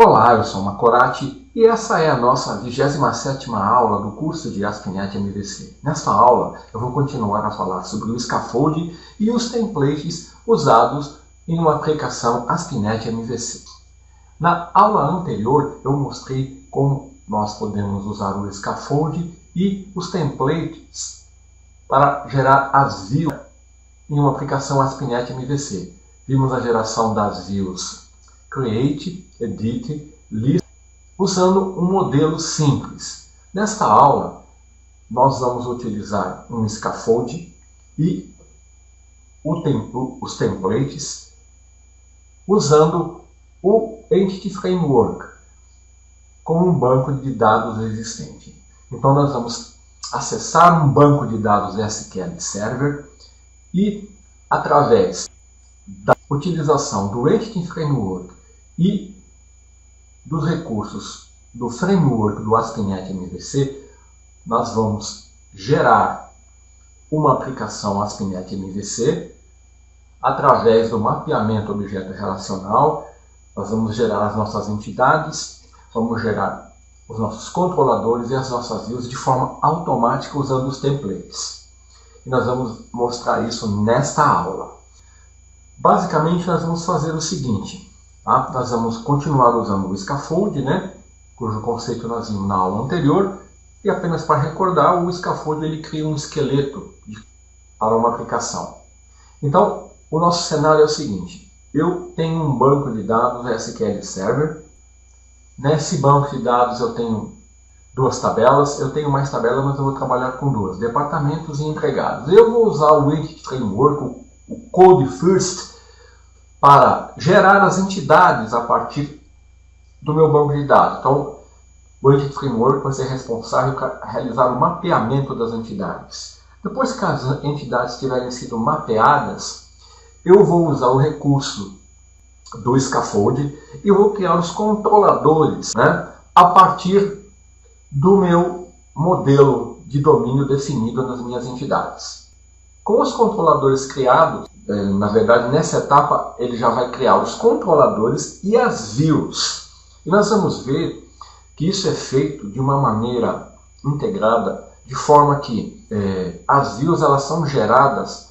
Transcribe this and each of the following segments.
Olá, eu sou Macorati e essa é a nossa 27ª aula do curso de ASP.NET MVC. Nesta aula eu vou continuar a falar sobre o scaffold e os templates usados em uma aplicação ASP.NET MVC. Na aula anterior eu mostrei como nós podemos usar o scaffold e os templates para gerar as views em uma aplicação ASP.NET MVC. Vimos a geração das views Create, Edit, List, usando um modelo simples. Nesta aula, nós vamos utilizar um scaffold e os templates usando o Entity Framework com um banco de dados existente. Então, nós vamos acessar um banco de dados SQL Server e, através da utilização do Entity Framework e dos recursos do framework do ASP.NET MVC, nós vamos gerar uma aplicação ASP.NET MVC através do mapeamento objeto relacional. Nós vamos gerar as nossas entidades, vamos gerar os nossos controladores e as nossas views de forma automática usando os templates. E nós vamos mostrar isso nesta aula. Basicamente, nós vamos fazer o seguinte. Nós vamos continuar usando o scaffold, cujo conceito nós vimos na aula anterior. E apenas para recordar, o scaffold ele cria um esqueleto para uma aplicação. Então, o nosso cenário é o seguinte. Eu tenho um banco de dados SQL Server. Nesse banco de dados eu tenho duas tabelas. Eu tenho mais tabelas, mas eu vou trabalhar com duas. Departamentos e empregados. Eu vou usar o Entity Framework, o Code First, para gerar as entidades a partir do meu banco de dados. Então, o Entity Framework vai ser responsável por realizar o mapeamento das entidades. Depois que as entidades tiverem sido mapeadas, eu vou usar o recurso do scaffold e vou criar os controladores a partir do meu modelo de domínio definido nas minhas entidades. Com os controladores criados, na verdade, nessa etapa, ele já vai criar os controladores e as views. E nós vamos ver que isso é feito de uma maneira integrada, de forma que as views elas são geradas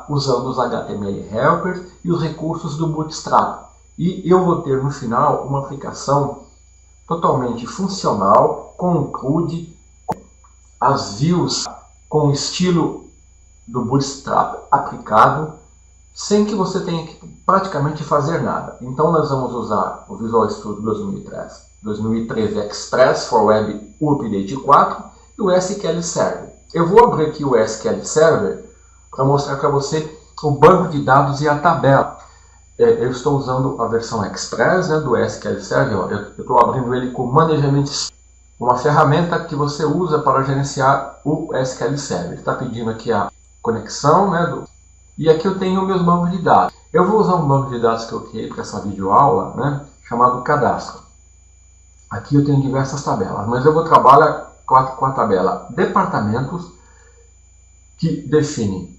usando os HTML helpers e os recursos do Bootstrap. E eu vou ter no final uma aplicação totalmente funcional, com o CRUD, as views com o estilo do Bootstrap aplicado, sem que você tenha que praticamente fazer nada. Então nós vamos usar o Visual Studio 2013 Express for Web Update 4 e o SQL Server. Eu vou abrir aqui o SQL Server para mostrar para você o banco de dados e a tabela. Eu estou usando a versão Express do SQL Server. Eu estou abrindo ele com Management, uma ferramenta que você usa para gerenciar o SQL Server. Está pedindo aqui a conexão, e aqui eu tenho meus bancos de dados. Eu vou usar um banco de dados que eu criei para essa videoaula, chamado Cadastro. Aqui eu tenho diversas tabelas, mas eu vou trabalhar com a tabela Departamentos, que define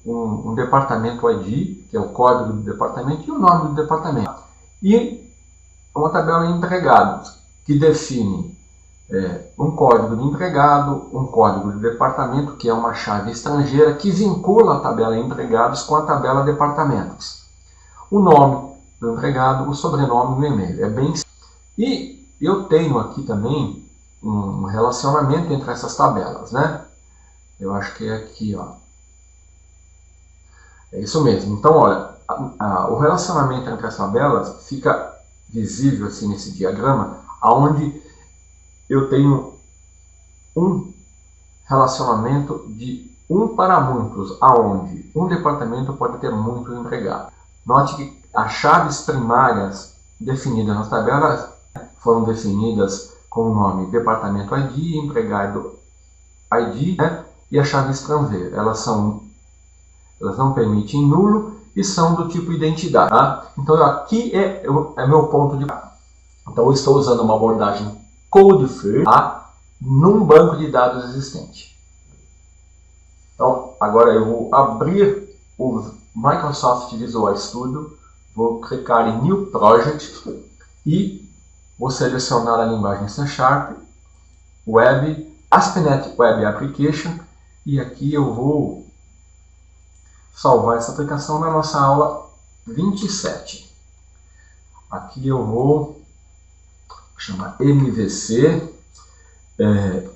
um departamento ID, que é o código do departamento, e o nome do departamento. E uma tabela Empregados, que define um código de empregado, um código de departamento, que é uma chave estrangeira que vincula a tabela empregados com a tabela departamentos. O nome do empregado, o sobrenome e o e-mail. É bem simples. E eu tenho aqui também um relacionamento entre essas tabelas, Eu acho que é aqui, É isso mesmo. Então, olha, o relacionamento entre as tabelas fica visível assim nesse diagrama, onde eu tenho um relacionamento de um para muitos, aonde um departamento pode ter muito empregado. Note que as chaves primárias definidas nas tabelas foram definidas com o nome departamento ID, empregado ID, e a chave estrangeira. Elas não permitem nulo e são do tipo identidade. Então aqui é meu ponto de... Então eu estou usando uma abordagem Code First num banco de dados existente. Então, agora eu vou abrir o Microsoft Visual Studio, vou clicar em New Project e vou selecionar a linguagem C#, Web, ASP.NET Web Application, e aqui eu vou salvar essa aplicação na nossa aula 27. Aqui eu vou chamar MVC,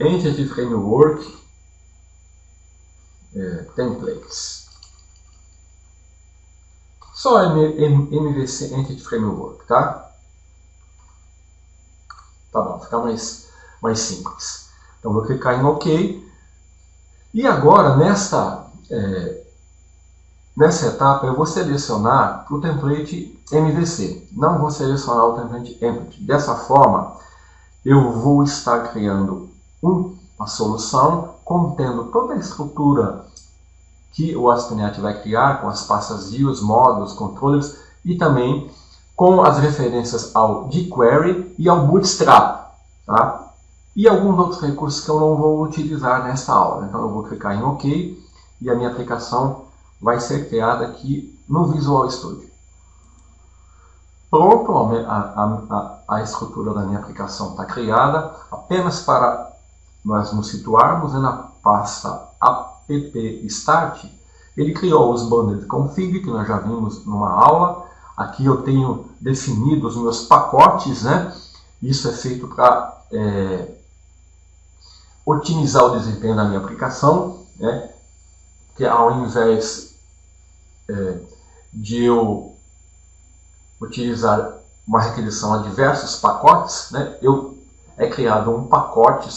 Entity Framework, Templates. Só MVC Entity Framework, tá? Tá bom, fica mais simples. Então vou clicar em OK. E agora, nessa etapa, eu vou selecionar o template MVC. Não vou selecionar o template Entity. Dessa forma, eu vou estar criando uma solução contendo toda a estrutura que o ASP.NET vai criar, com as pastas views, módulos, controllers, e também com as referências ao jQuery e ao Bootstrap, tá? E alguns outros recursos que eu não vou utilizar nessa aula. Então eu vou clicar em OK e a minha aplicação vai ser criada aqui no Visual Studio. Pronto, a estrutura da minha aplicação está criada. Apenas para nós nos situarmos na pasta app start, ele criou os bundled config, que nós já vimos numa aula. Aqui eu tenho definido os meus pacotes, né? Isso é feito para otimizar o desempenho da minha aplicação, né? Que ao invés de eu utilizar uma requisição a diversos pacotes, né? É criado um pacote,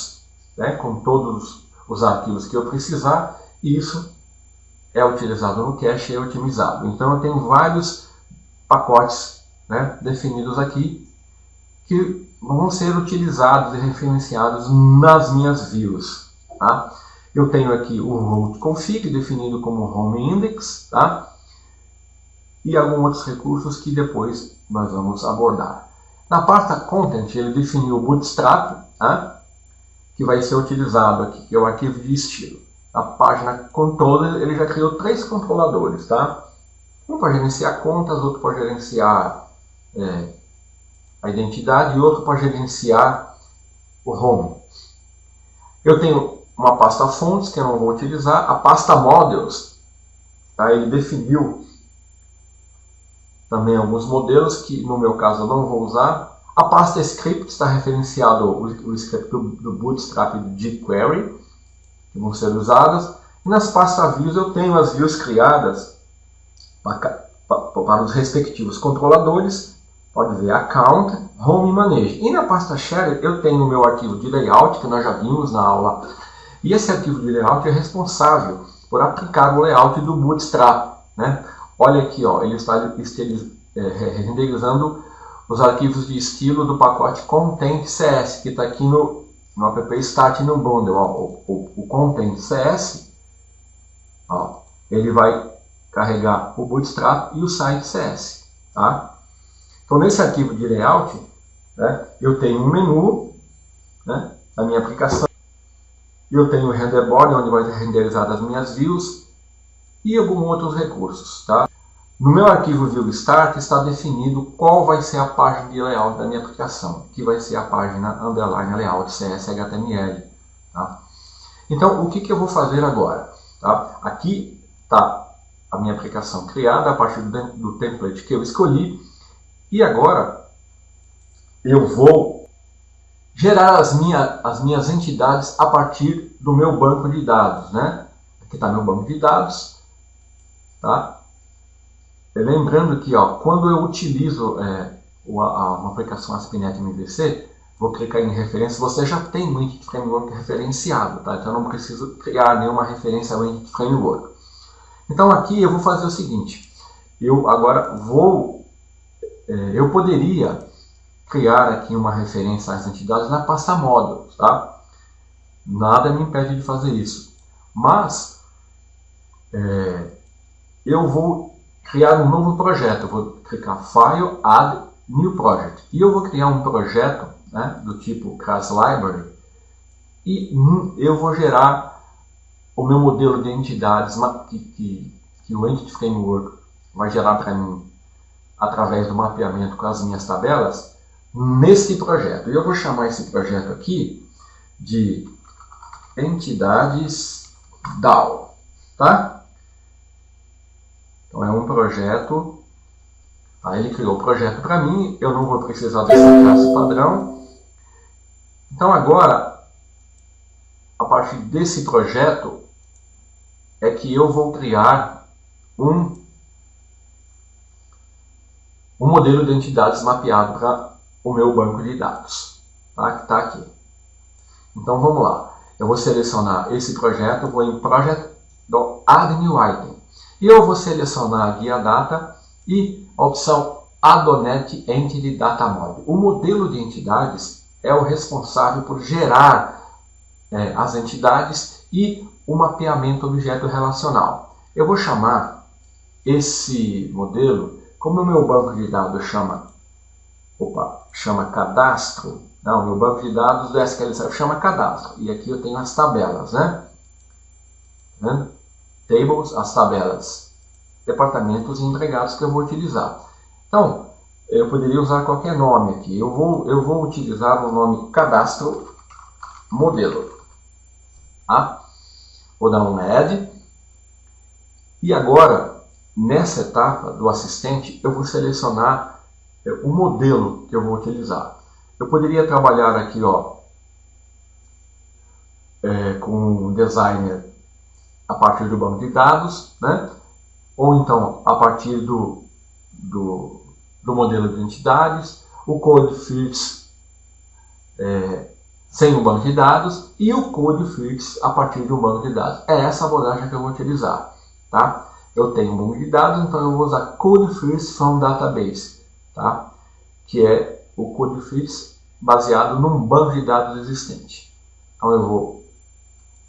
né, com todos os arquivos que eu precisar, e isso é utilizado no cache e é otimizado. Então eu tenho vários pacotes, né, definidos aqui que vão ser utilizados e referenciados nas minhas views, tá? Eu tenho aqui o root config definido como home index, tá? E alguns outros recursos que depois nós vamos abordar. Na pasta content ele definiu o Bootstrap, tá? Que vai ser utilizado aqui, que é o arquivo de estilo. A página controller, ele já criou 3 controladores, tá? Um para gerenciar contas, outro para gerenciar a identidade e outro para gerenciar o home. Eu tenho uma pasta fontes que eu não vou utilizar, a pasta models, tá? Ele definiu também alguns modelos que no meu caso eu não vou usar. A pasta script está referenciado o script do Bootstrap e do jQuery, que vão ser usadas. E nas pastas views eu tenho as views criadas para os respectivos controladores. Pode ver account, home e manage. E na pasta share eu tenho o meu arquivo de layout, que nós já vimos na aula. E esse arquivo de layout é responsável por aplicar o layout do Bootstrap, né? Olha aqui, ó, ele está renderizando os arquivos de estilo do pacote Content.cs, que está aqui no app start no bundle. Ó, o Content.cs, ó, ele vai carregar o Bootstrap e o site.cs, tá? Então, nesse arquivo de layout, né, eu tenho um menu, né, da minha aplicação, eu tenho o renderboard, onde vai ser renderizado as minhas views, e alguns outros recursos, tá? No meu arquivo view start está definido qual vai ser a página de layout da minha aplicação, que vai ser a página underline layout CS/HTML, tá? Então, o que eu vou fazer agora? Tá? Aqui está a minha aplicação criada a partir do template que eu escolhi, e agora eu vou gerar as minhas entidades a partir do meu banco de dados, né? Aqui está meu banco de dados, tá? Lembrando que, ó, quando eu utilizo uma aplicação ASP.NET MVC, vou clicar em referência, você já tem um Entity Framework referenciado, tá? Então eu não preciso criar nenhuma referência ao Entity Framework. Então aqui eu vou fazer o seguinte, eu agora eu poderia criar aqui uma referência às entidades na pasta Models, tá? Nada me impede de fazer isso, mas eu vou criar um novo projeto. Eu vou clicar File, Add, New Project. E eu vou criar um projeto, né, do tipo Class Library. E eu vou gerar o meu modelo de entidades que o Entity Framework vai gerar para mim através do mapeamento com as minhas tabelas neste projeto. E eu vou chamar esse projeto aqui de entidades DAO, tá? Então é um projeto, tá? Ele criou o projeto para mim, eu não vou precisar dessa classe padrão. Então agora, a partir desse projeto, é que eu vou criar um modelo de entidades mapeado para o meu banco de dados, tá? Que está aqui. Então vamos lá. Eu vou selecionar esse projeto, vou em Project, do Add New Item. E eu vou selecionar a guia Data e a opção Adonet Entity Data Model. O modelo de entidades é o responsável por gerar as entidades e o mapeamento objeto relacional. Eu vou chamar esse modelo, como o meu banco de dados chama cadastro, não, meu banco de dados do SQL Server chama cadastro, e aqui eu tenho as tabelas, né? Tá vendo? Tables, as tabelas, departamentos e empregados que eu vou utilizar. Então, eu poderia usar qualquer nome aqui, eu vou utilizar o nome cadastro modelo, tá? Vou dar um add, e agora, nessa etapa do assistente, eu vou selecionar o modelo que eu vou utilizar. Eu poderia trabalhar aqui, ó, com o designer a partir do banco de dados, né? Ou então a partir do modelo de entidades, o code fields sem o banco de dados e o code fields a partir do banco de dados. É essa abordagem que eu vou utilizar, tá? Eu tenho um banco de dados, então eu vou usar code fields from database, tá? Que é o code fields baseado num banco de dados existente. Então eu vou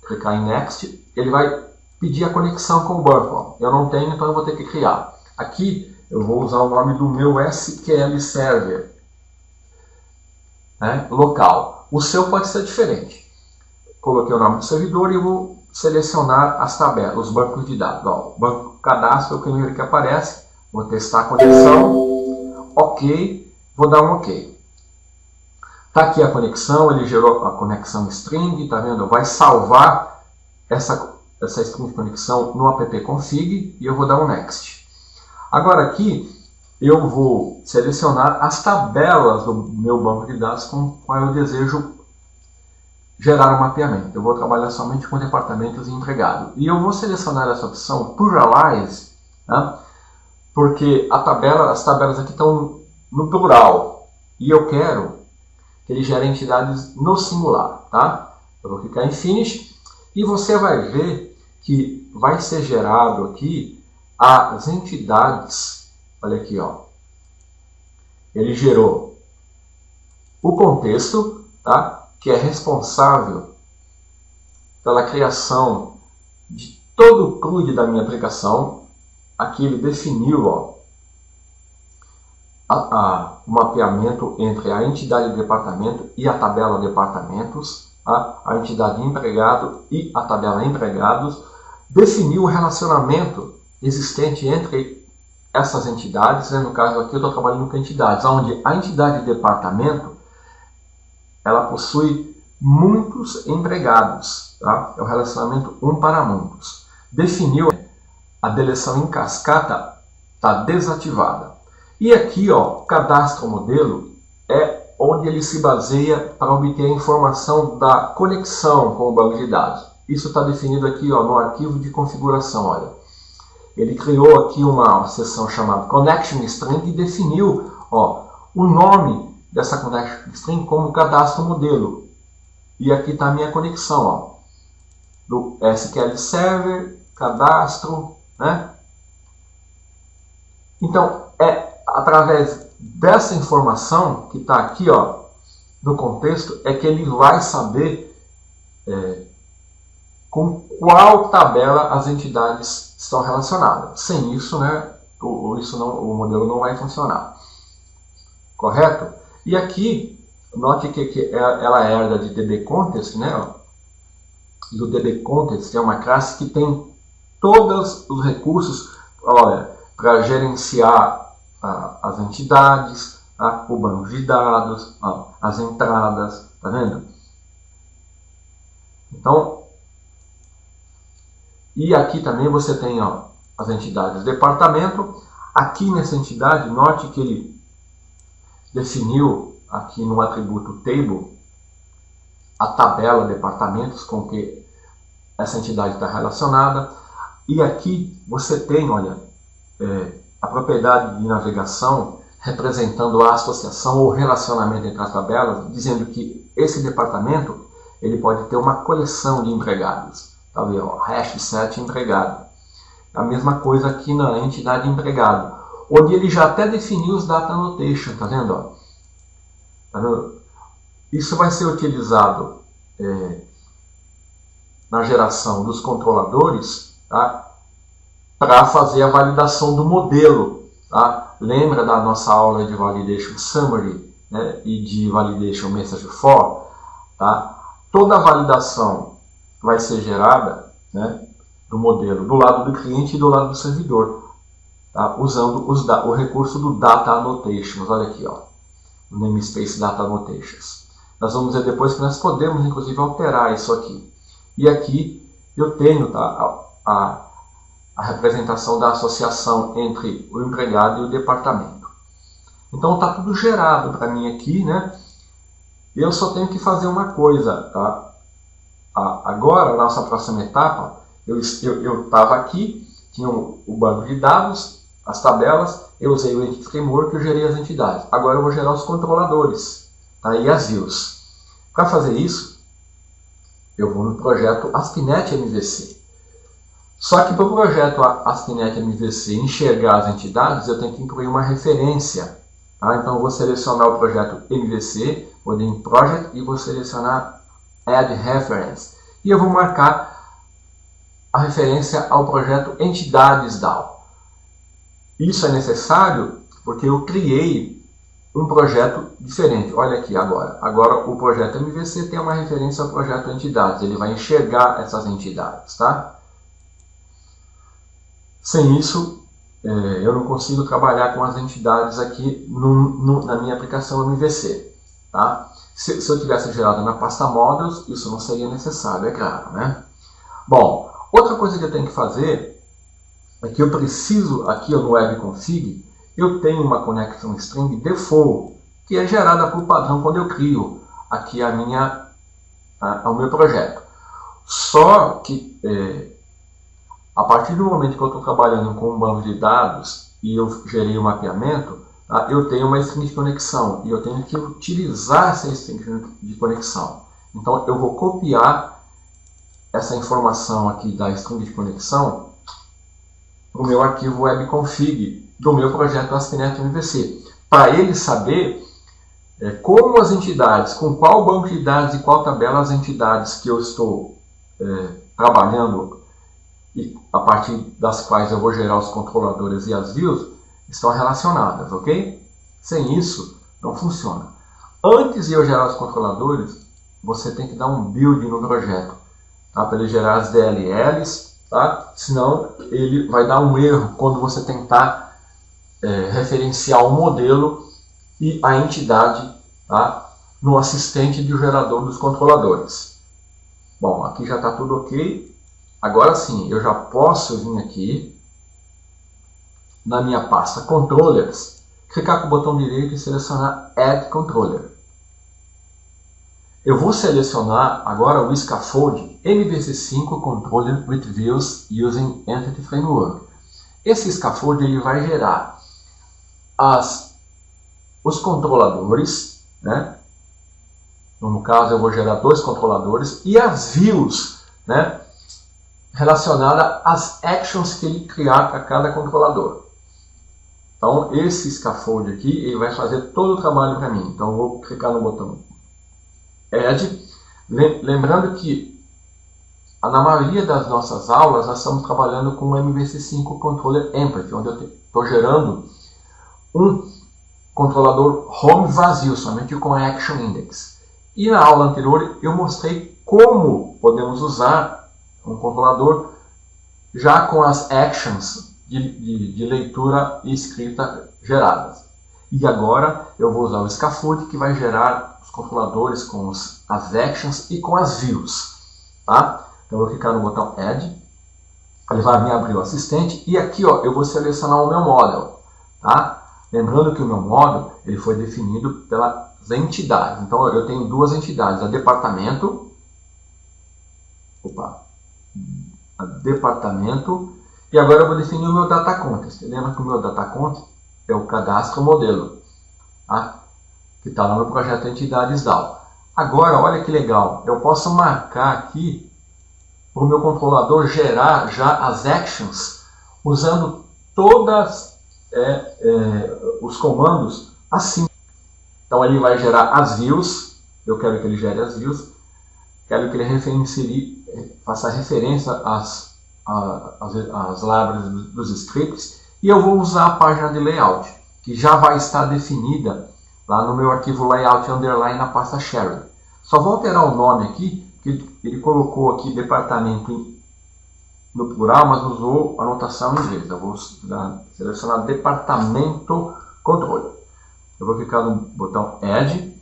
clicar em Next, ele vai pedir a conexão com o banco. Ó. Eu não tenho, então eu vou ter que criar. Aqui eu vou usar o nome do meu SQL Server, né, local. O seu pode ser diferente. Coloquei o nome do servidor e eu vou selecionar as tabelas, os bancos de dados. Ó, o banco cadastro é o primeiro que aparece. Vou testar a conexão. Ok, vou dar um ok. Está aqui a conexão, ele gerou a conexão string, tá vendo? Vai salvar essa string de conexão no app-config e eu vou dar um next. Agora aqui eu vou selecionar as tabelas do meu banco de dados com o qual eu desejo gerar um mapeamento. Eu vou trabalhar somente com departamentos e empregado. E eu vou selecionar essa opção Pluralize, né? Porque as tabelas aqui estão no plural e eu quero que ele gere entidades no singular, tá? Eu vou clicar em Finish e você vai ver que vai ser gerado aqui as entidades. Olha aqui, ó. Ele gerou o contexto, tá? Que é responsável pela criação de todo o CRUD da minha aplicação. Aqui ele definiu, ó, o mapeamento entre a entidade departamento e a tabela departamentos, a entidade empregado e a tabela empregados, definiu o relacionamento existente entre essas entidades, né? No caso aqui eu estou trabalhando com entidades, onde a entidade departamento ela possui muitos empregados, tá? É o relacionamento um para muitos. Definiu a deleção em cascata, está desativada. E aqui, ó, cadastro modelo é onde ele se baseia para obter a informação da conexão com o banco de dados. Isso está definido aqui, ó, no arquivo de configuração. Olha, ele criou aqui uma seção chamada Connection String e definiu, ó, o nome dessa Connection String como cadastro modelo. E aqui está a minha conexão, ó, do SQL Server, cadastro, né? Então, através dessa informação que está aqui, ó, no contexto, é que ele vai saber com qual tabela as entidades estão relacionadas. Sem isso, né, o modelo não vai funcionar. Correto? E aqui, note que ela herda de DBContext, né? Ó, e o DBContext é uma classe que tem todos os recursos, olha, para gerenciar as entidades, tá? O banco de dados, ó, as entradas, tá vendo? Então, e aqui também você tem, ó, as entidades departamento. Aqui nessa entidade, note que ele definiu aqui no atributo table a tabela departamentos com que essa entidade está relacionada. E aqui você tem, olha, a propriedade de navegação representando a associação ou relacionamento entre as tabelas, dizendo que esse departamento ele pode ter uma coleção de empregados. Tá vendo? Hash set empregado. A mesma coisa aqui na entidade empregado, onde ele já até definiu os data annotation, tá vendo? Ó? Tá vendo? Isso vai ser utilizado na geração dos controladores, tá? Para fazer a validação do modelo. Tá? Lembra da nossa aula de Validation Summary, né? E de Validation Message For? Tá? Toda a validação vai ser gerada, né, do modelo do lado do cliente e do lado do servidor, tá? Usando o recurso do Data Annotations. Olha aqui, ó, o namespace Data Annotations. Nós vamos ver depois que nós podemos, inclusive, alterar isso aqui. E aqui eu tenho, tá, a representação da associação entre o empregado e o departamento. Então está tudo gerado para mim aqui, né? Eu só tenho que fazer uma coisa, tá? Agora, a nossa próxima etapa, eu estava aqui, tinha o banco de dados, as tabelas, eu usei o Entity Framework e eu gerei as entidades. Agora eu vou gerar os controladores, tá? E as views. Para fazer isso, eu vou no projeto ASP.NET MVC. Só que para o projeto ASP.NET MVC enxergar as entidades, eu tenho que incluir uma referência. Tá? Então eu vou selecionar o projeto MVC, vou em Project e vou selecionar Add Reference. E eu vou marcar a referência ao projeto Entidades DAO. Isso é necessário porque eu criei um projeto diferente. Olha aqui agora. Agora o projeto MVC tem uma referência ao projeto Entidades. Ele vai enxergar essas entidades, tá? Sem isso, eu não consigo trabalhar com as entidades aqui na minha aplicação MVC. Tá? Se eu tivesse gerado na pasta Models, isso não seria necessário, é claro, né? Bom, outra coisa que eu tenho que fazer é que eu preciso, aqui no webconfig, eu tenho uma connection string default, que é gerada por padrão quando eu crio aqui o meu projeto. Só que a partir do momento que eu estou trabalhando com um banco de dados e eu gerei o mapeamento, tá, eu tenho uma string de conexão e eu tenho que utilizar essa string de conexão. Então eu vou copiar essa informação aqui da string de conexão para o meu arquivo webconfig do meu projeto ASP.NET MVC, para ele saber como as entidades, com qual banco de dados e qual tabela as entidades que eu estou trabalhando e a partir das quais eu vou gerar os controladores e as views, estão relacionadas, ok? Sem isso, não funciona. Antes de eu gerar os controladores, você tem que dar um build no projeto, tá? Para ele gerar as DLLs, tá? Senão ele vai dar um erro quando você tentar referenciar o modelo e a entidade, tá? No assistente do gerador dos controladores. Bom, aqui já está tudo ok. Agora sim, eu já posso vir aqui na minha pasta Controllers, clicar com o botão direito e selecionar Add Controller. Eu vou selecionar agora o Scaffold MVC5 Controller with Views Using Entity Framework. Esse Scaffold ele vai gerar os controladores, né? No caso eu vou gerar 2 controladores e as views, né? Relacionada às actions que ele criar para cada controlador. Então, esse scaffold aqui, ele vai fazer todo o trabalho para mim. Então, eu vou clicar no botão Add. Lembrando que, na maioria das nossas aulas, nós estamos trabalhando com o MVC5 Controller Empty, onde eu estou gerando um controlador home vazio, somente com a Action Index. E na aula anterior, eu mostrei como podemos usar um controlador já com as actions de leitura e escrita geradas. E agora eu vou usar o scaffold que vai gerar os controladores com as actions e com as views. Tá? Então eu vou clicar no botão Add, ele vai me abrir o assistente e aqui ó, eu vou selecionar o meu model. Tá? Lembrando que o meu model ele foi definido pelas entidades. Então eu tenho duas entidades, a departamento, e agora eu vou definir o meu data context. Lembra que o meu data context é o cadastro modelo, tá? Que está lá no projeto Entidades DAO. Agora, olha que legal, eu posso marcar aqui para o meu controlador gerar já as actions usando todas os comandos assim. Então ele vai gerar as views, eu quero que ele gere as views, quero que ele faça referência às libraries dos scripts, e eu vou usar a página de layout, que já vai estar definida lá no meu arquivo layout underline na pasta sharing. Só vou alterar o nome aqui, que ele colocou aqui departamento no plural, mas usou a notação em inglês. Eu vou selecionar departamento controle. Eu vou clicar no botão Add,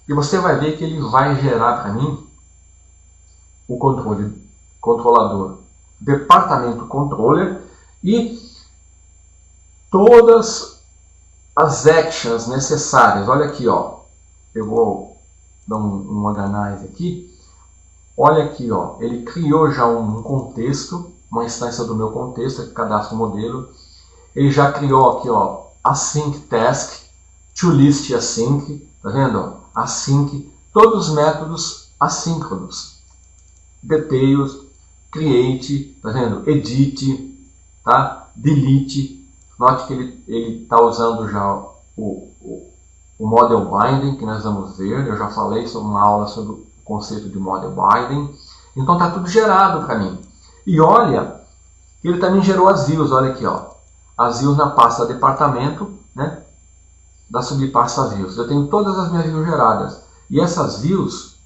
e você vai ver que ele vai gerar para mim o controlador departamento controller e todas as actions necessárias. Olha aqui, ó. Eu vou dar um organize aqui. Olha aqui, ó. Ele criou já um contexto, uma instância do meu contexto, que cadastro modelo. Ele já criou aqui, ó, async task, toList async, tá vendo? Async, todos os métodos assíncronos. Details, create, tá vendo? Edit, tá? Delete. Note que ele está usando já o model binding, que nós vamos ver. Eu já falei sobre uma aula sobre o conceito de model binding. Então está tudo gerado para mim. E olha, ele também gerou as views. Olha aqui, ó. As views na pasta departamento, né? Da subpasta views. Eu tenho todas as minhas views geradas. E essas views,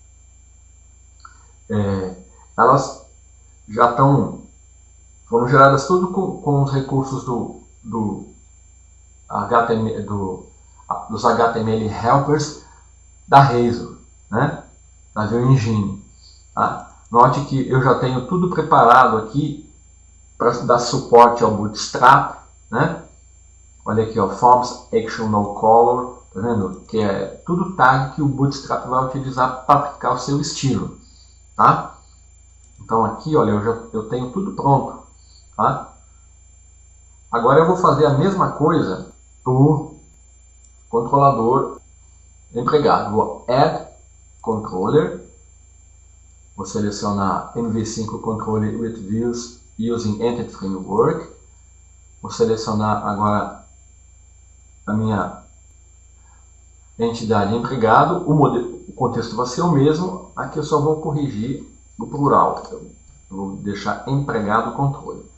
elas já foram geradas tudo com os recursos dos HTML helpers da Razor, né? Da Vue Engine. Tá? Note que eu já tenho tudo preparado aqui para dar suporte ao Bootstrap, né? Olha aqui, ó, Forms Action No Color, tá vendo? Que é tudo tag que o Bootstrap vai utilizar para aplicar o seu estilo, tá? Então aqui, olha, eu tenho tudo pronto, tá? Agora eu vou fazer a mesma coisa do controlador empregado. Vou Add Controller, vou selecionar MV5 Controller with Views Using Entity Framework. Vou selecionar agora a minha entidade empregado. O contexto vai ser o mesmo. Aqui eu só vou corrigir o plural. Eu vou deixar empregado controle.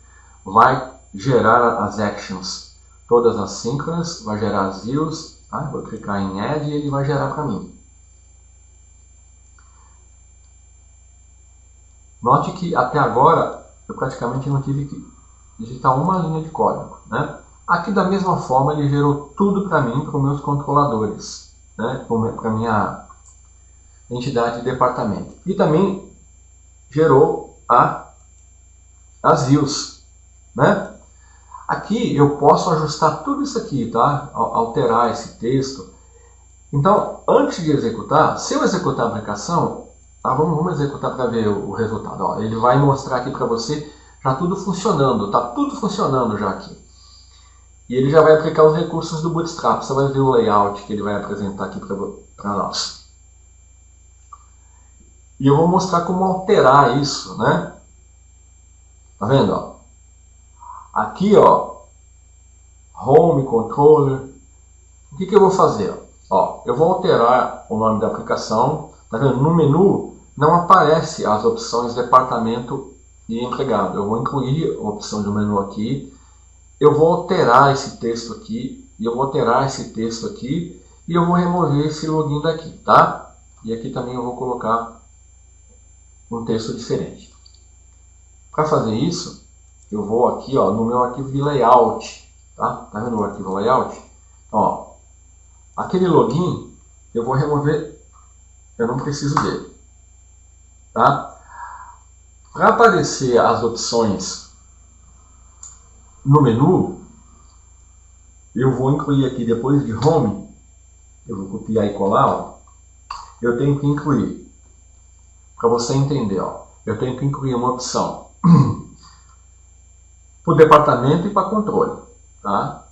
Vai gerar as actions todas as síncronas, vai gerar as views. Tá? Vou clicar em Add e ele vai gerar para mim. Note que até agora eu praticamente não tive que digitar uma linha de código, né? Aqui da mesma forma ele gerou tudo para mim, para os meus controladores, né? Para a minha entidade de departamento. E também gerou as views, né? Aqui eu posso ajustar tudo isso aqui, tá? Alterar esse texto. Então, antes de executar, se eu executar a aplicação, tá? Vamos executar para ver o resultado. Ó, ele vai mostrar aqui para você já tudo funcionando, tá tudo funcionando já aqui. E ele já vai aplicar os recursos do Bootstrap. Você vai ver o layout que ele vai apresentar aqui para nós. E eu vou mostrar como alterar isso, né? Tá vendo? Ó? Aqui, ó, Home Controller. O que eu vou fazer? Ó, eu vou alterar o nome da aplicação. Tá vendo? No menu não aparece as opções departamento e empregado. Eu vou incluir a opção do menu aqui. Eu vou alterar esse texto aqui. E eu vou alterar esse texto aqui. E eu vou remover esse login daqui, tá? E aqui também eu vou colocar um texto diferente. Para fazer isso, eu vou aqui, ó, no meu arquivo de layout, tá? Tá vendo o arquivo layout? Então, ó, aquele login eu vou remover, eu não preciso dele. Tá? Para aparecer as opções no menu, eu vou incluir aqui depois de Home, eu vou copiar e colar, ó, eu tenho que incluir, para você entender, ó, eu tenho que incluir uma opção para o departamento e para controle. Tá?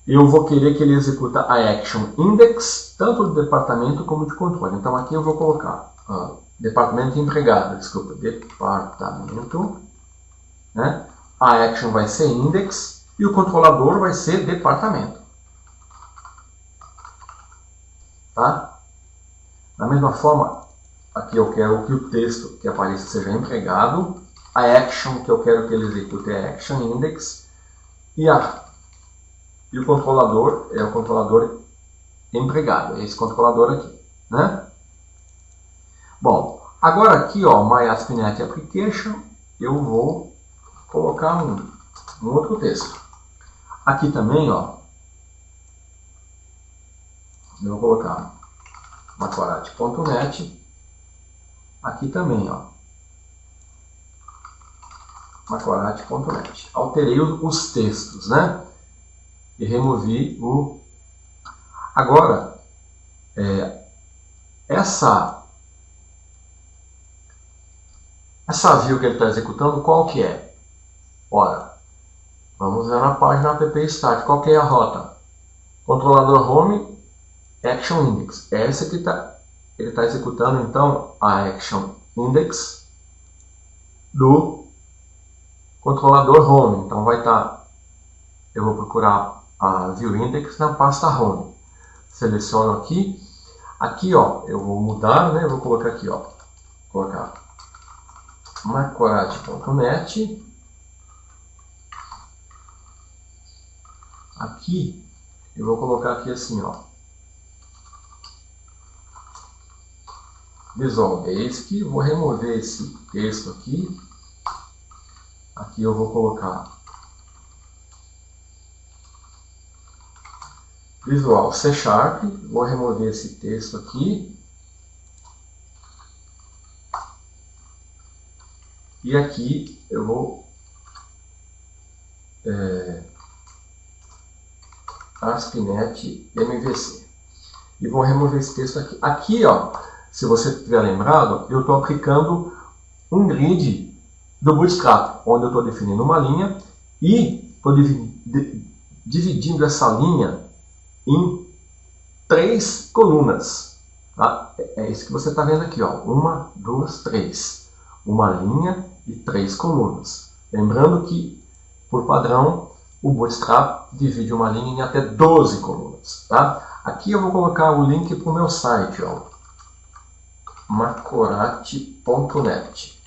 Eu vou querer que ele executa a Action Index, tanto do departamento como de controle. Então aqui eu vou colocar departamento empregado, desculpa, departamento, né? A Action vai ser Index e o controlador vai ser departamento. Tá? Da mesma forma, aqui eu quero que o texto que apareça seja empregado, a Action que eu quero que ele execute é Action Index e o controlador é o controlador empregado, é esse controlador aqui, né? Bom, agora aqui, ó, My ASP.NET Application, eu vou colocar um outro texto. Aqui também, ó, eu vou colocar macorate.net, aqui também, ó, macorate.net. Alterei os textos, né? E removi o... Agora, essa view que ele está executando, qual que é? Ora, vamos ver na página app start. Qual que é a rota? Controlador home, action index. Essa que ele está executando, então, a action index do controlador home. Então, vai estar... Eu vou procurar a view index na pasta home. Seleciono aqui. Aqui, ó, eu vou mudar, né? Eu vou colocar aqui, ó. Colocar macorate.net. Aqui, eu vou colocar aqui assim, ó. Visual Basic. Vou remover esse texto aqui. Aqui eu vou colocar Visual C Sharp, vou remover esse texto aqui. E aqui eu vou ASP.NET MVC. E vou remover esse texto aqui. Aqui, ó, se você tiver lembrado, eu estou aplicando um grid do Bootstrap, onde eu estou definindo uma linha e estou dividindo essa linha em 3 colunas. Tá? É isso que você está vendo aqui, ó. 1, 2, 3. Uma linha e 3 colunas. Lembrando que, por padrão, o Bootstrap divide uma linha em até 12 colunas. Tá? Aqui eu vou colocar o link para o meu site, ó, macorate.net.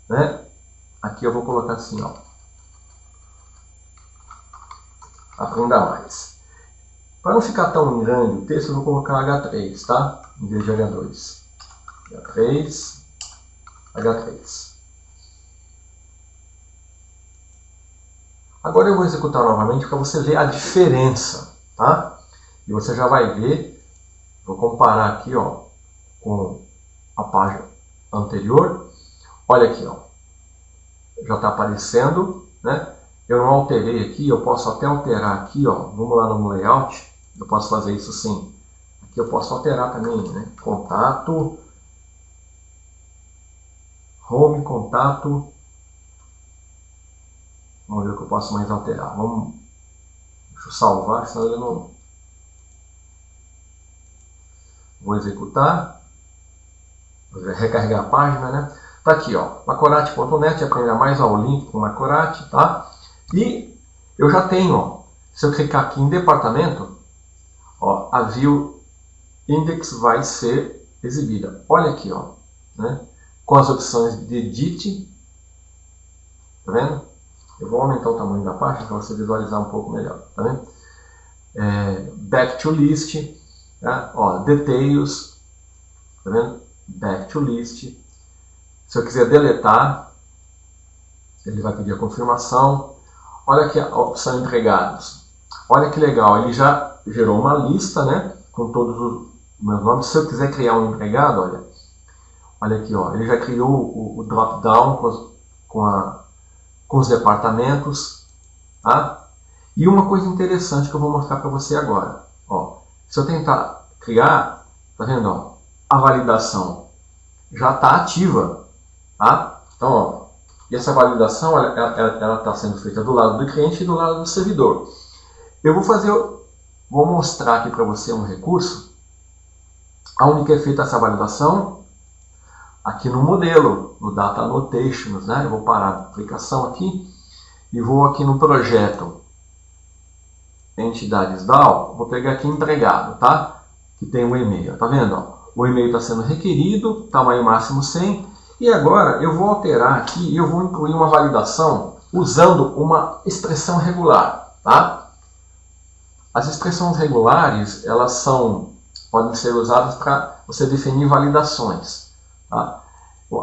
Né? Aqui eu vou colocar assim, ó. Aprenda mais. Para não ficar tão grande o texto, eu vou colocar H3, tá? Em vez de H2. H3, H3. Agora eu vou executar novamente para você ver a diferença, tá? E você já vai ver, vou comparar aqui, ó, com a página anterior. Olha aqui, ó. Já está aparecendo, né? Eu não alterei aqui, eu posso até alterar aqui, ó. Vamos lá no layout, eu posso fazer isso sim. Aqui eu posso alterar também, né? Contato, home, contato. Vamos ver o que eu posso mais alterar. Deixa eu salvar, senão ele não... Vou executar. Vou recarregar a página, né? Tá aqui, ó. macorate.net, aprenda mais, ó, o link com Macorate, tá? E eu já tenho, ó, se eu clicar aqui em departamento, ó, a view index vai ser exibida. Olha aqui, ó, né? Com as opções de edit, tá vendo? Eu vou aumentar o tamanho da página para você visualizar um pouco melhor, tá vendo? Back to list, tá? Ó, details, tá vendo? Back to list. Se eu quiser deletar, Ele vai pedir a confirmação. Olha aqui a opção empregados. Olha que legal, ele já gerou uma lista, né, com todos os meus nomes. Se eu quiser criar um empregado, olha aqui, ó, ele já criou o drop-down com os departamentos, tá? E uma coisa interessante que eu vou mostrar para você agora, ó, se eu tentar criar, tá vendo, ó, a validação já está ativa, tá? Então, ó, e essa validação ela está sendo feita do lado do cliente e do lado do servidor. Eu vou mostrar aqui para você um recurso onde é feita essa validação aqui no modelo, no Data Annotations, né? Eu vou parar a aplicação aqui e vou aqui no projeto Entidades DAO, vou pegar aqui empregado, tá? Que tem um e-mail, tá vendo? Ó? O e-mail está sendo requerido, tamanho máximo 100, e agora eu vou alterar aqui e eu vou incluir uma validação usando uma expressão regular, tá? As expressões regulares, elas podem ser usadas para você definir validações, tá?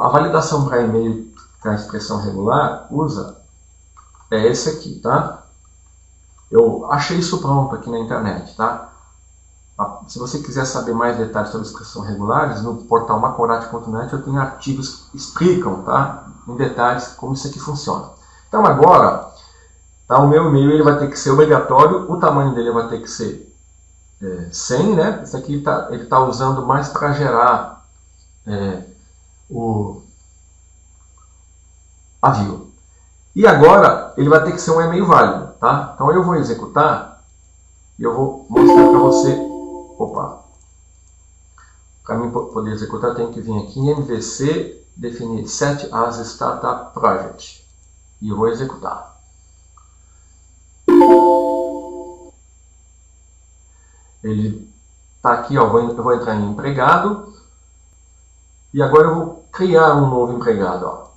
A validação para e-mail, para a expressão regular, é esse aqui, tá? Eu achei isso pronto aqui na internet, tá? Se você quiser saber mais detalhes sobre expressões regulares, no portal macorati.net eu tenho artigos que explicam, tá, em detalhes como isso aqui funciona. Então agora, tá, o meu e-mail ele vai ter que ser obrigatório, o tamanho dele vai ter que ser 100, né? Isso aqui ele tá usando mais para gerar a view. E agora ele vai ter que ser um e-mail válido, tá? Então eu vou executar e eu vou mostrar para você. Opa! Para mim poder executar, eu tenho que vir aqui em MVC, definir Set as Startup Project. E eu vou executar. Ele está aqui, ó, eu vou entrar em empregado. E agora eu vou criar um novo empregado, ó.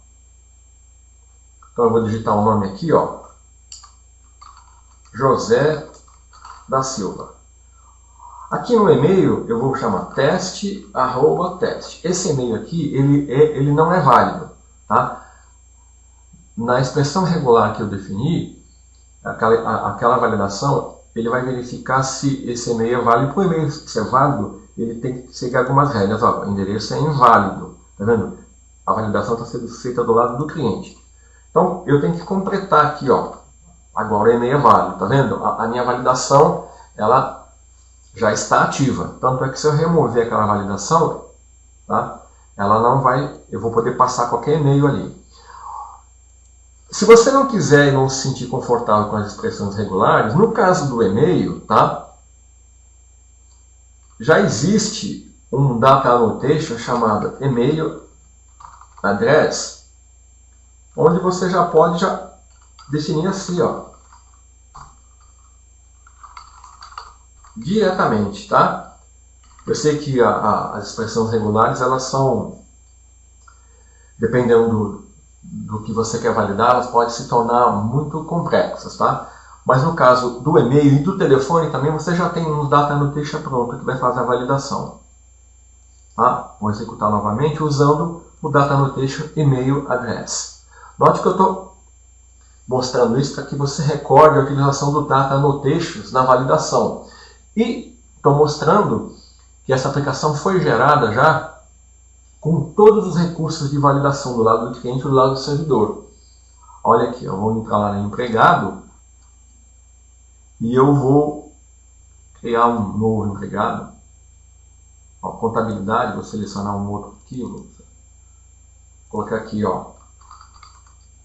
Então eu vou digitar o nome aqui, ó. José da Silva. Aqui no e-mail eu vou chamar teste@teste. Esse e-mail aqui ele não é válido, tá? Na expressão regular que eu defini, aquela validação, ele vai verificar se esse e-mail é válido. Para o e-mail ser válido, ele tem que seguir algumas regras. Ó, o endereço é inválido, tá vendo? A validação está sendo feita do lado do cliente. Então eu tenho que completar aqui, ó. Agora o e-mail é válido, tá vendo? A minha validação, ela já está ativa. Tanto é que se eu remover aquela validação, tá, ela não vai, eu vou poder passar qualquer e-mail ali. Se você não quiser e não se sentir confortável com as expressões regulares, no caso do e-mail, tá, já existe um data annotation chamado email address, onde você já pode definir assim, ó, diretamente, tá? Eu sei que as expressões regulares, elas são, dependendo do que você quer validar, elas podem se tornar muito complexas, tá? Mas no caso do e-mail e do telefone também, você já tem um data annotation pronto que vai fazer a validação, tá? Vou executar novamente usando o data annotation email address. Note que eu estou mostrando isso para que você recorde a utilização do data annotations na validação. E estou mostrando que essa aplicação foi gerada já com todos os recursos de validação do lado do cliente e do lado do servidor. Olha aqui, eu vou entrar lá no empregado e eu vou criar um novo empregado. Ó, contabilidade, vou selecionar um outro aqui, vou colocar aqui, ó,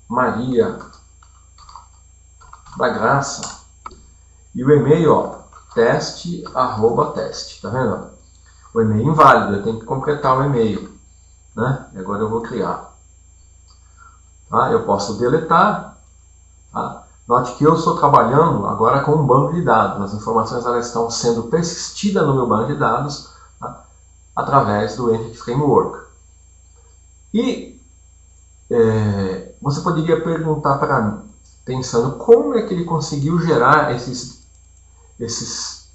Maria da Graça, e o e-mail, ó, teste@teste, tá vendo? O e-mail inválido, eu tenho que completar o e-mail, né? E agora eu vou criar. Tá? Eu posso deletar, tá? Note que eu estou trabalhando agora com um banco de dados. As informações elas estão sendo persistidas no meu banco de dados, tá, através do Entity Framework. E você poderia perguntar para mim, pensando como é que ele conseguiu gerar esses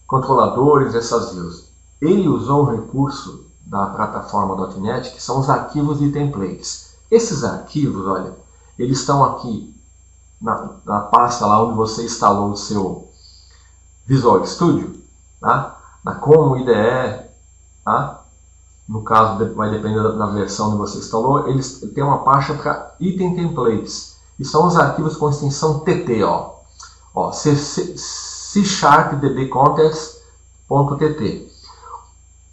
controladores, essas views. Ele usou um recurso da plataforma .NET, que são os arquivos de templates. Esses arquivos, olha, eles estão aqui na pasta lá onde você instalou o seu Visual Studio, tá? Na Como IDE, tá? No caso, vai depender da versão que você instalou, eles têm uma pasta para Item Templates, e são os arquivos com extensão TT, C# dbcontext.tt.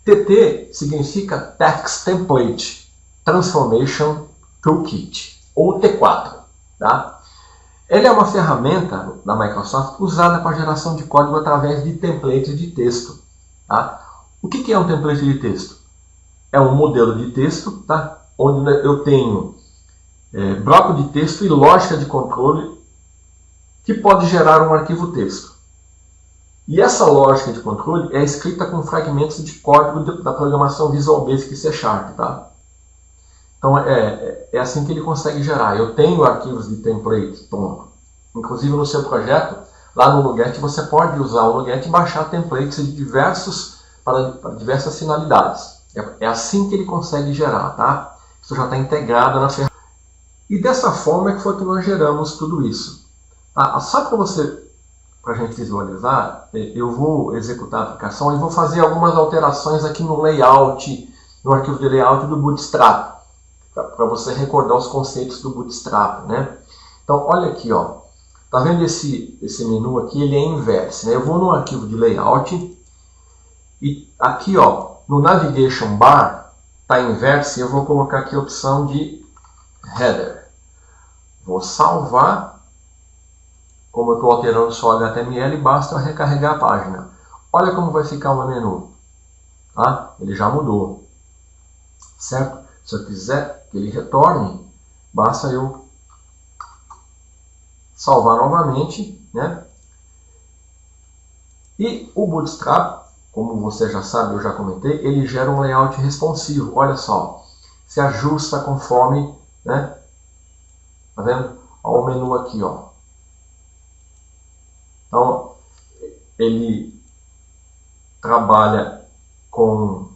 TT significa Text Template Transformation Toolkit, ou T4. Tá? Ele é uma ferramenta da Microsoft usada para geração de código através de templates de texto. Tá? O que é um template de texto? É um modelo de texto, tá? Onde eu tenho bloco de texto e lógica de controle que pode gerar um arquivo texto. E essa lógica de controle é escrita com fragmentos de código da programação Visual Basic C#. Tá? Então é assim que ele consegue gerar. Eu tenho arquivos de template pronto. Inclusive no seu projeto, lá no Nuget, você pode usar o Nuget e baixar templates para diversas finalidades. É assim que ele consegue gerar. Tá? Isso já está integrado na ferramenta. E dessa forma é que foi que nós geramos tudo isso. Tá? Só para a gente visualizar, eu vou executar a aplicação e vou fazer algumas alterações aqui no layout, no arquivo de layout do Bootstrap, para você recordar os conceitos do Bootstrap, né? Então, olha aqui, ó. Tá vendo esse menu aqui? Ele é inverse, né? Eu vou no arquivo de layout e aqui, ó, no Navigation Bar, tá inverse, eu vou colocar aqui a opção de Header. Vou salvar. Como eu estou alterando só HTML, basta eu recarregar a página. Olha como vai ficar o meu menu. Tá? Ele já mudou. Certo? Se eu quiser que ele retorne, basta eu salvar novamente. Né? E o Bootstrap, como você já sabe, eu já comentei, ele gera um layout responsivo. Olha só. Se ajusta conforme... Né? Tá vendo? Olha o menu aqui, ó. Então, ele trabalha com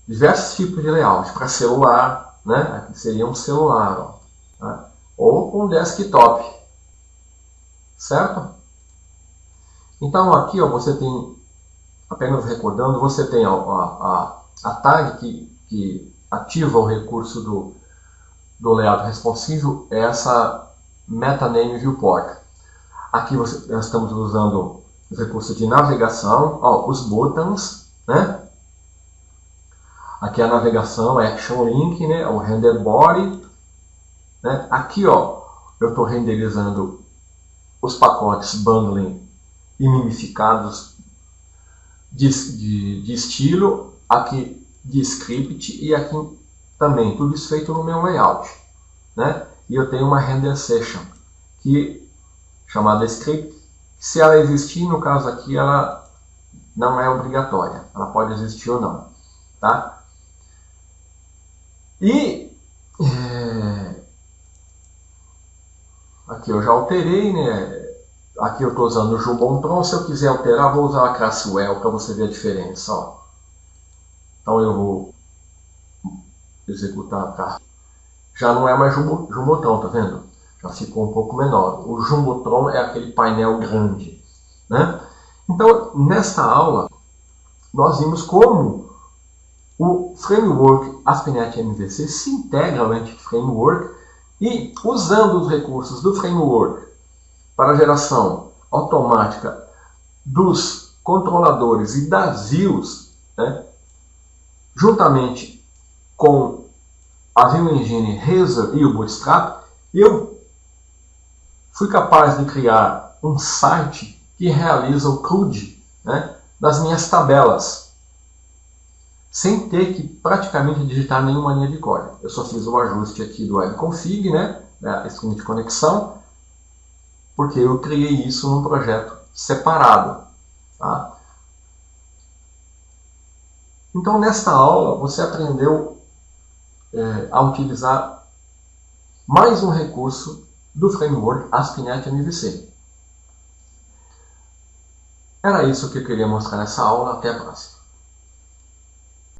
diversos tipos de layout. Para celular, né? Aqui seria um celular, ó, tá? Ou com desktop, certo? Então, aqui, ó, você tem, apenas recordando, você tem a tag que ativa o recurso do layout responsivo, é essa MetaName Viewport. Aqui nós estamos usando os recursos de navegação, ó, os buttons, né? Aqui a navegação, Action Link, né? O Render Body. Né? Aqui, ó, eu estou renderizando os pacotes bundling e mimificados de estilo, aqui de script e aqui também, tudo isso feito no meu layout. Né? E eu tenho uma Render Session, chamada script. Se ela existir, no caso aqui, ela não é obrigatória. Ela pode existir ou não. Tá? E aqui eu já alterei, né? Aqui eu estou usando o Jumbotron. Se eu quiser alterar, vou usar a Crasswell para você ver a diferença. Ó. Então eu vou executar a... Já não é mais Jumbotron, tá vendo? Já ficou um pouco menor. O Jumbotron é aquele painel grande. Né? Então, nesta aula, nós vimos como o framework ASP.NET MVC se integra ao Entity Framework e, usando os recursos do framework para a geração automática dos controladores e das views, né, juntamente com a View Engine Razor e o Bootstrap, eu fui capaz de criar um site que realiza o CRUD, né, das minhas tabelas, sem ter que praticamente digitar nenhuma linha de código. Eu só fiz o ajuste aqui do webconfig, né, da string de conexão, porque eu criei isso num projeto separado. Tá? Então, nesta aula, você aprendeu a utilizar mais um recurso do framework ASP.NET MVC. Era isso que eu queria mostrar nessa aula. Até a próxima.